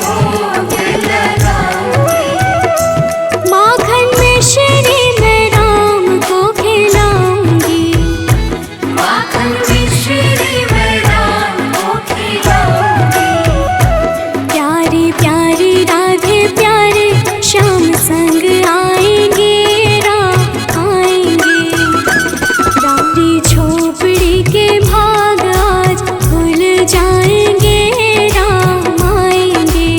भोग लगाऊंगी। माखन मिश्री मैं राम को खिलाऊंगी। माखन मिश्री मैं राम को खिलाऊंगी। प्यारी प्यारी राधे प्यारे श्याम संग आएंगे, राम आएंगे। रावरी झोपड़ी के भाग आज खुल जाएंगे, राम आएंगे।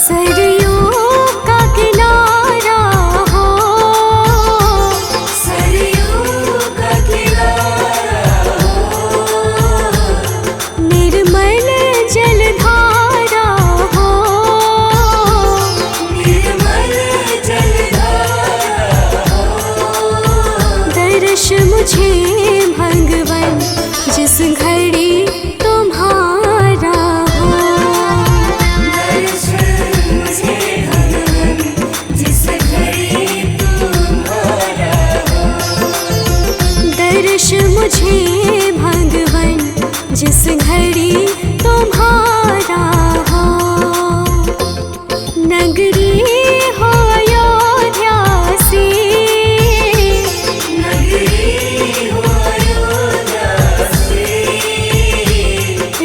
सरयू का किनारा हो, सरयू का किनारा हो, निर्मल जलधारा हो, निर्मल जलधारा हो। दर्श मुझे भगवन जिस घड़ी तुम्हारा हो, दर्शन मुझे भगवन जिस घड़ी तुम्हारा हो, दर्श मुझे भगवन जिस घड़ी तुम्हारा हो। नगरी हो अयोध्या सी, नगरी हो अयोध्या से,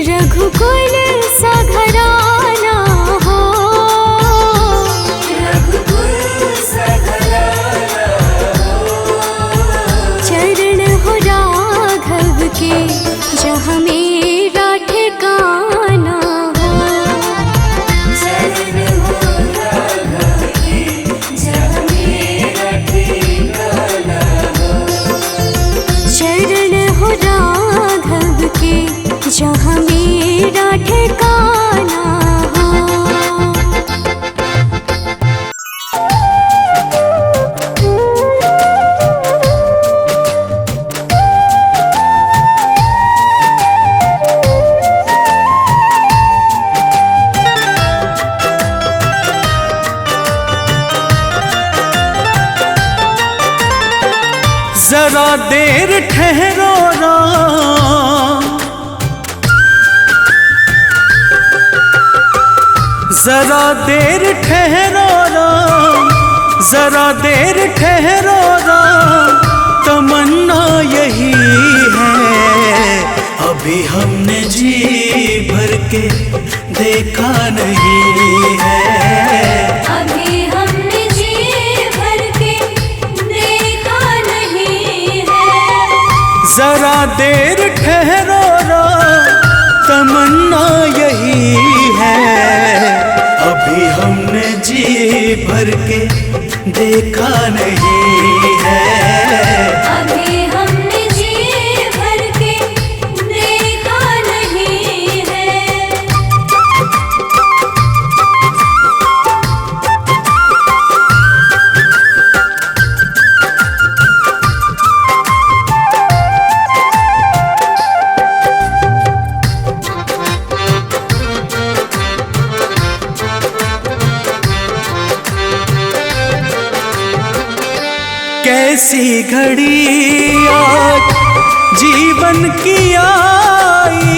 रघुकुल सा घराना हो, रघुकुल सा घराना हो। चरण हो राघव के जहाँ मेरा ठिकाना हो, चरण हो राघव के जहाँ मेरा ठिकाना हो, चरण हो राघव के जहाँ मेरा ठिकाना हो। जरा देर ठहरो राम, जरा देर ठहरो राम, जरा देर ठहरो राम, तमन्ना यही है। अभी हमने जी भर के देखा नहीं है, अभी हमने जी भर के देखा नहीं है। जरा देर ठहरो राम, तमन्ना यही है। अभी हमने जी भर के देखा नहीं है, अभी हमने जी भर के देखा नहीं है। कैसी घड़ी आज जीवन की आई,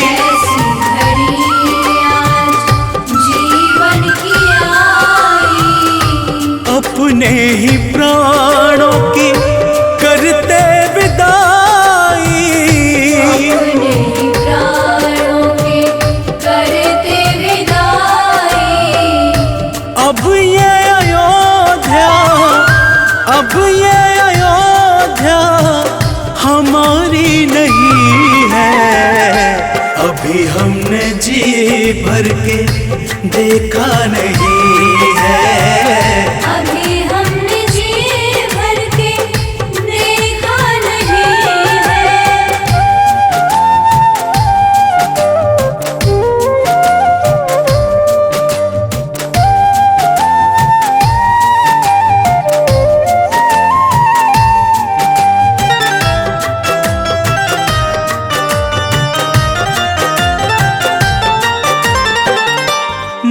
ऐसी घड़ी आज जीवन की आई, अपने ही प्राणों की करते विदाई। अपने ही प्राणों के करते विदाई। अब ये अयोध्या, अब ये अयोध्या हमारी नहीं है। अभी हमने जी भर के देखा नहीं है, अभी हमने जी भर के देखा नहीं है।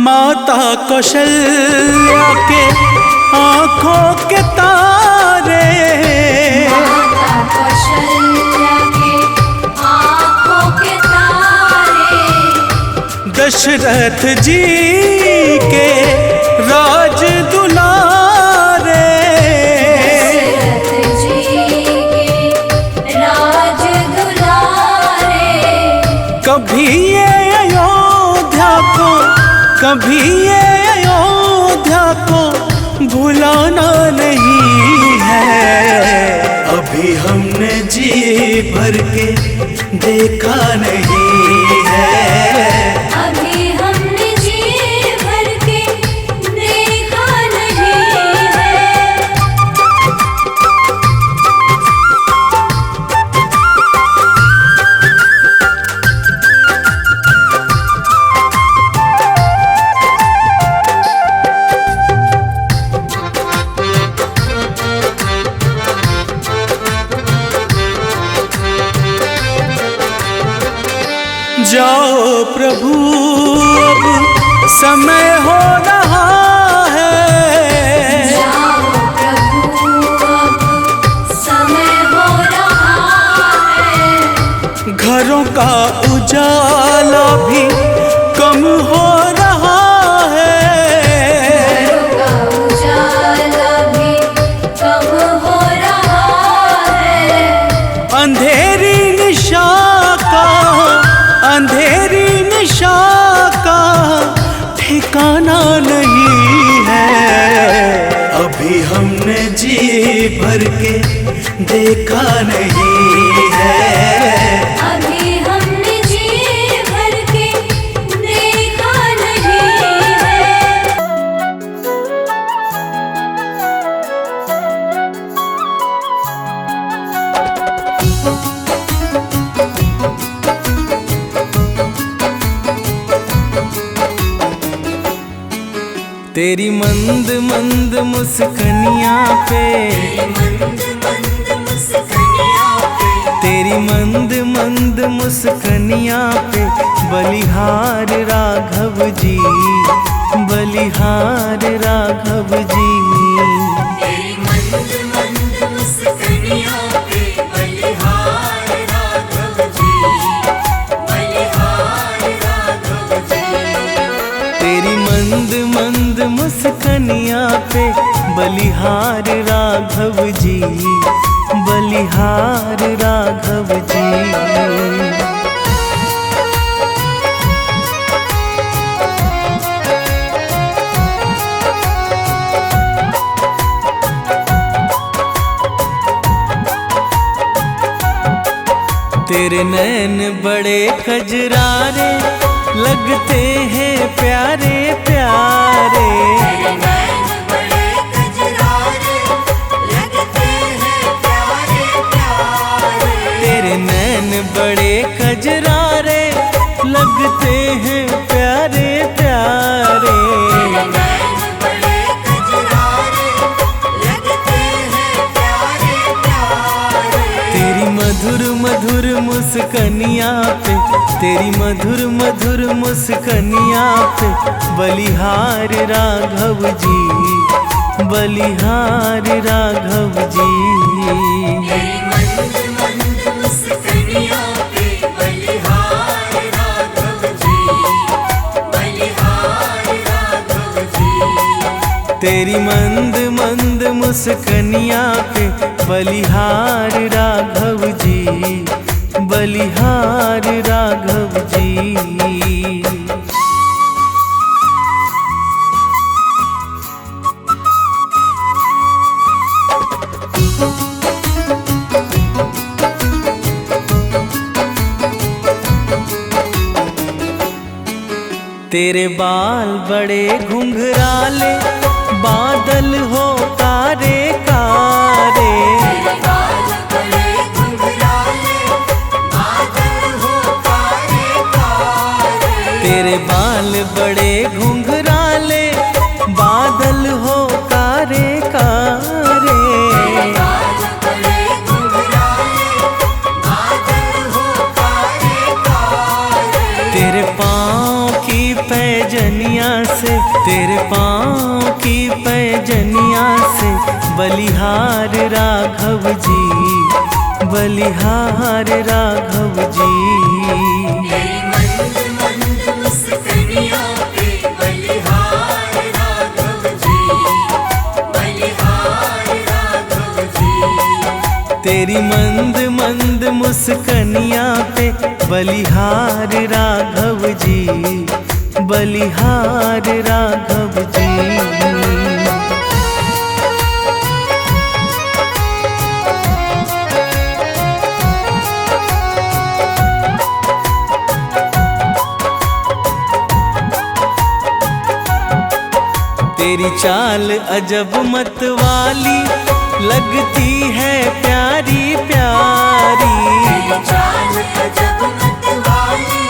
माता कौशल्या के आंखों के तारे, माता कौशल्या के आँखों के तारे, दशरथ जी के राज दुलारे। दशरथ जी के राज दुलारे। कभी ये अयोध्या को, कभी ये अयोध्या को भुलाना नहीं है। अभी हमने जी भर के देखा नहीं है, अभी हमने जी भर जाओ प्रभु अब समय हो रहा है। जाओ प्रभु अब समय हो रहा है। घरों का उजाला भी कम हो रहा है। घरों का उजाला भी कम हो रहा है। अंधेरी निशा का ठिकाना नहीं है। अभी हमने जी भर के देखा नहीं है। अभी हमने जी भर के देखा नहीं है। तेरी मंद मंद मुस्कानियाँ पे, तेरी मंद मंद मुस्कानियाँ पे बलिहार राघव जी, बलिहार राघव जी। तेरी मंद मंद मुस्कानियाँ पे बलिहार राघव जी, बलिहार राघव जी। तेरी मंद मंद मुस्कानियाँ पे बलिहार राघव जी, बलिहार राघव जी। तेरे नैन बड़े कजरारे लगते हैं प्यारे प्यारे। तेरे नैन बड़े कजरारे लगते हैं प्यारे प्यारे। तेरे नैन बड़े कजरारे लगते हैं प्यारे प्यारे। तेरे नैन बड़े कजरारे लगते हैं प्यारे प्यारे। तेरी मधुर मधुर मुस्कानियाँ पे, तेरी मधुर मधुर मुस्कानियाँ पे बलिहार राघव जी, बलिहार राघव जी। तेरी मंद मंद मुस्कानियाँ पे बलिहार राघव जी, बलिहार राघव जी। तेरी मंद मंद मुस्कानियाँ पे बलिहार राघव जी, बलिहार राघव जी। तेरे बाल बड़े घुंघराले बादल हो कारे कारे। तेरे बाल बड़े घुंघराले बादल हो कारे कारे। तेरे बाल बड़े घुंघराले बादल हो कारे कारे। तेरे बाल बड़े घुंघराले बादल हो कारे कारे। तेरे पाँव की पैजनिया से, तेरे पाँव की पैजनिया से बलिहार राघव जी, बलिहार राघव जी। तेरी मंद मंद मुस्कानियाँ पे बलिहार राघव जी, बलिहार राघव जी। तेरी मंद मंद मुस्कानियाँ पे बलिहार राघव जी, बलिहार राघव जी। तेरी चाल अजब मत वाली लगती है प्यारी प्यारी। तेरी चाल अजब मत वाली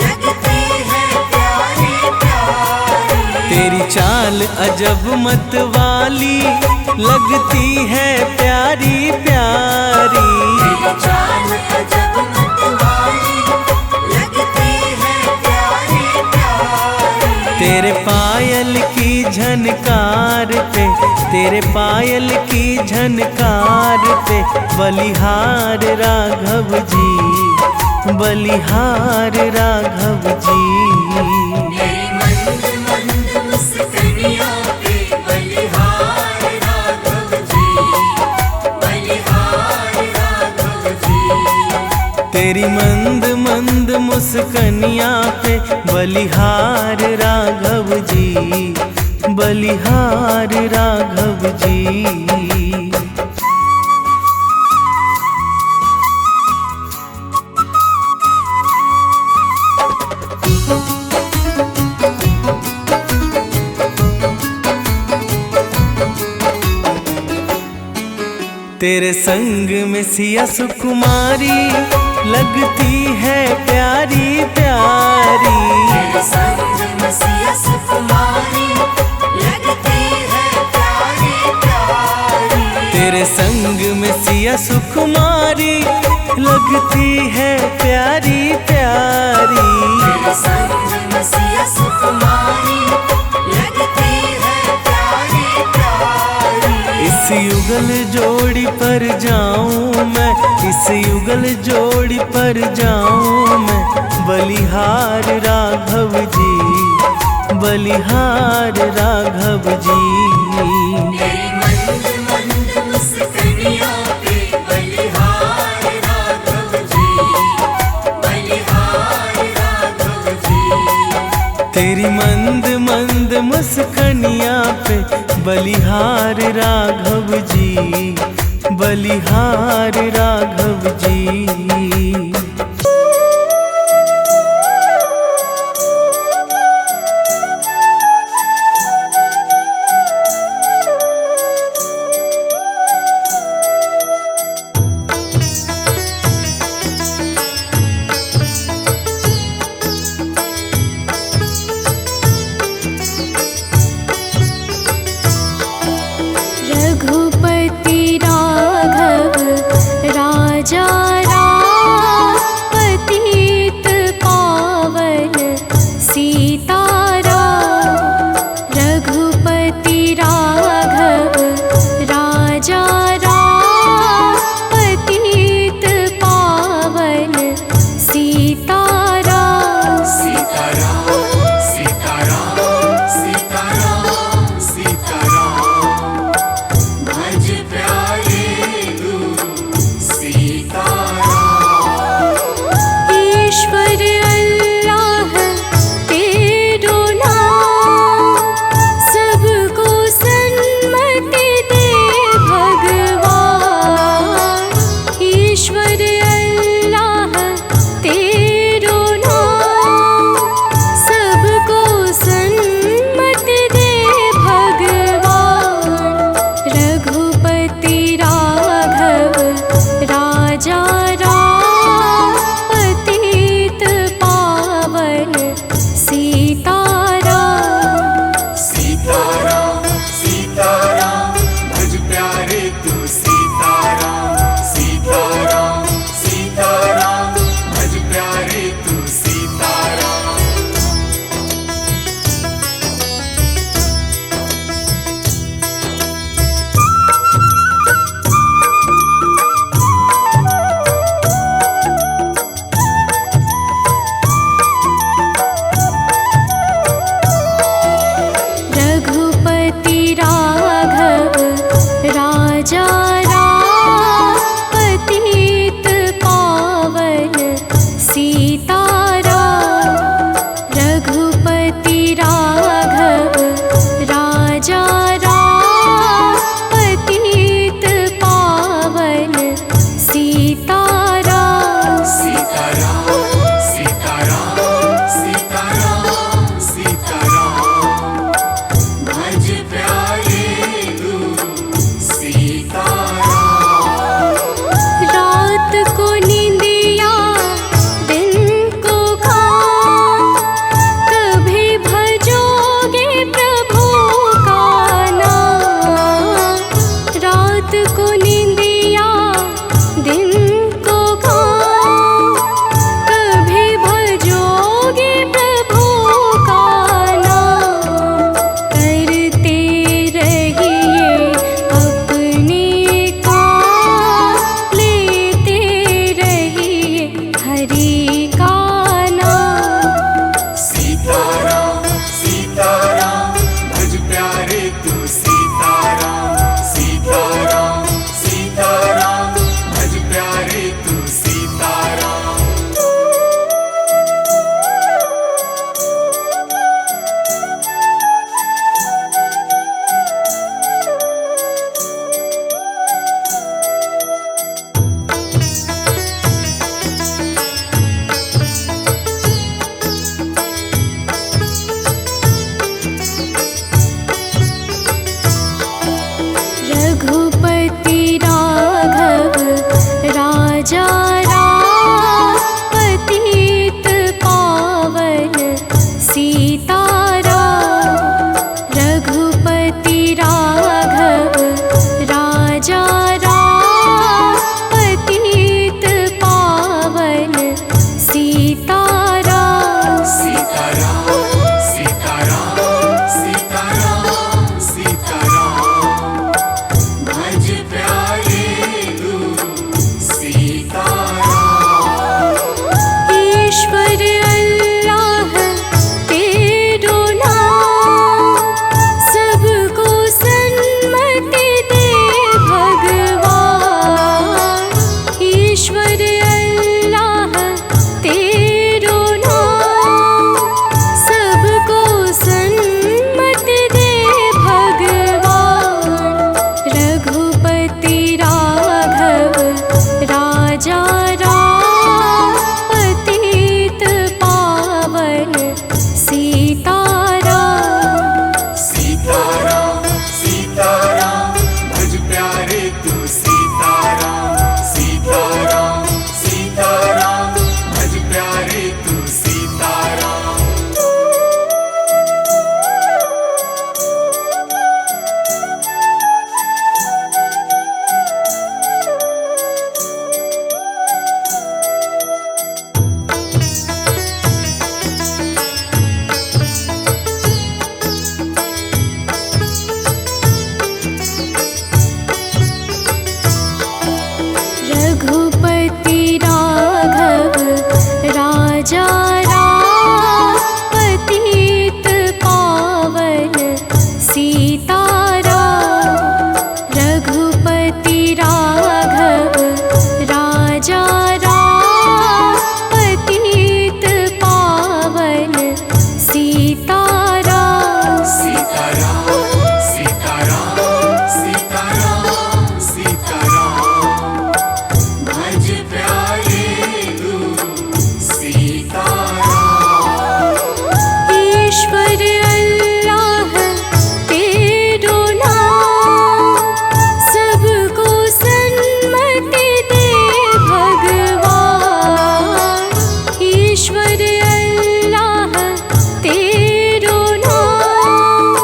लगती है प्यारी प्यारी। तेरी चाल अजब मत वाली लगती है प्यारी प्यारी। तेरी चाल अजब मत वाली लगती तेरे पायल की झनकार पे, तेरे पायल की झनकार पे बलिहार राघव जी, बलिहार राघव जी। तेरी मंद मंद मुस्कानियों पे बलिहार राघव जी, बलिहार राघव जी। तेरी मंद मंद मुस्कनिया पे बलिहार राघव जी, बलिहार राघव जी। तेरे संग में सिया सुकुमारी लगती है प्यारी प्यारी। तेरे संग में सिया सुकुमारी लगती है प्यारी प्यारी। तेरे संग में सिया सुकुमारी लगती है प्यारी प्यारी। तेरे संग में सिया सुकुमारी लगती है प्यारी प्यारी। इस युगल जोड़ी पर जाऊं मैं, इस युगल जोड़ी पर जाऊं मैं, बलिहार राघव जी, बलिहार राघव जी। तेरी मंद मंद मुस्कानियों पे बलिहार राघव जी, बलिहार राघव जी। तेरी मंद मंद मुस्कनिया पे बलिहार राघव जी, बलिहार राघव जी। रघुपति राघव राजा राम। सीताराम रघुपति राघव राजा राम पतित पावन सीताराम सीताराम सीताराम सीताराम सीताराम भज प्यारे तू सीताराम ईश्वर अल्लाह तेरो नाम सबको सन्मति दे भगवान ईश्वर अल्लाह तेरो नाम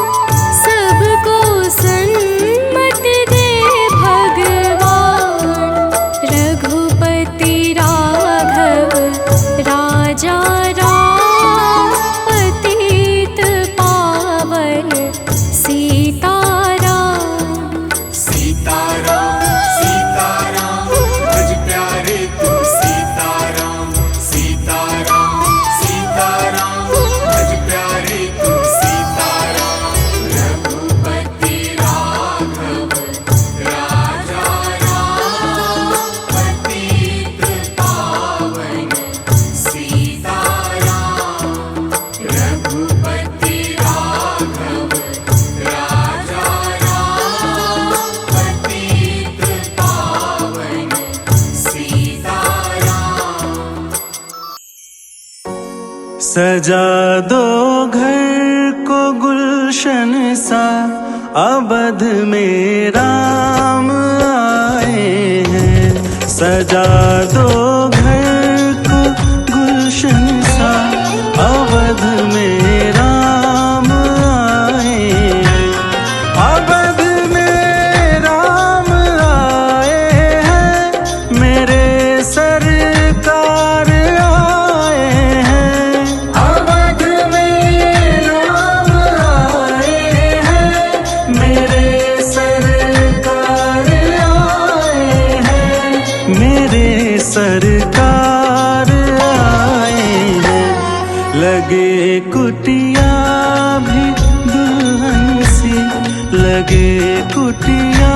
सबको सन्मति दे भगवान रघुपति राघव राजा राम पतित पावन सीताराम सीताराम सीताराम भज प्यारे तू सीताराम सीताराम सीताराम भज प्यारे तू सीताराम रघुपति राघव राजा राम पतित पावन सीताराम रघुपति राघव राजा राम पतित पावन सीताराम सजा दो घर को गुलशन सा अवध में राम आए हैं सजा दो घर को गुलशन सा अवध में राम आए हैं अवध में राम आए हैं मेरे सरकार आए हैं अवध में राम आए हैं मेरे सरकार आए हैं मेरे सरकार आए हैं लगे कुटिया भी दुल्हन सी लगे कुटिया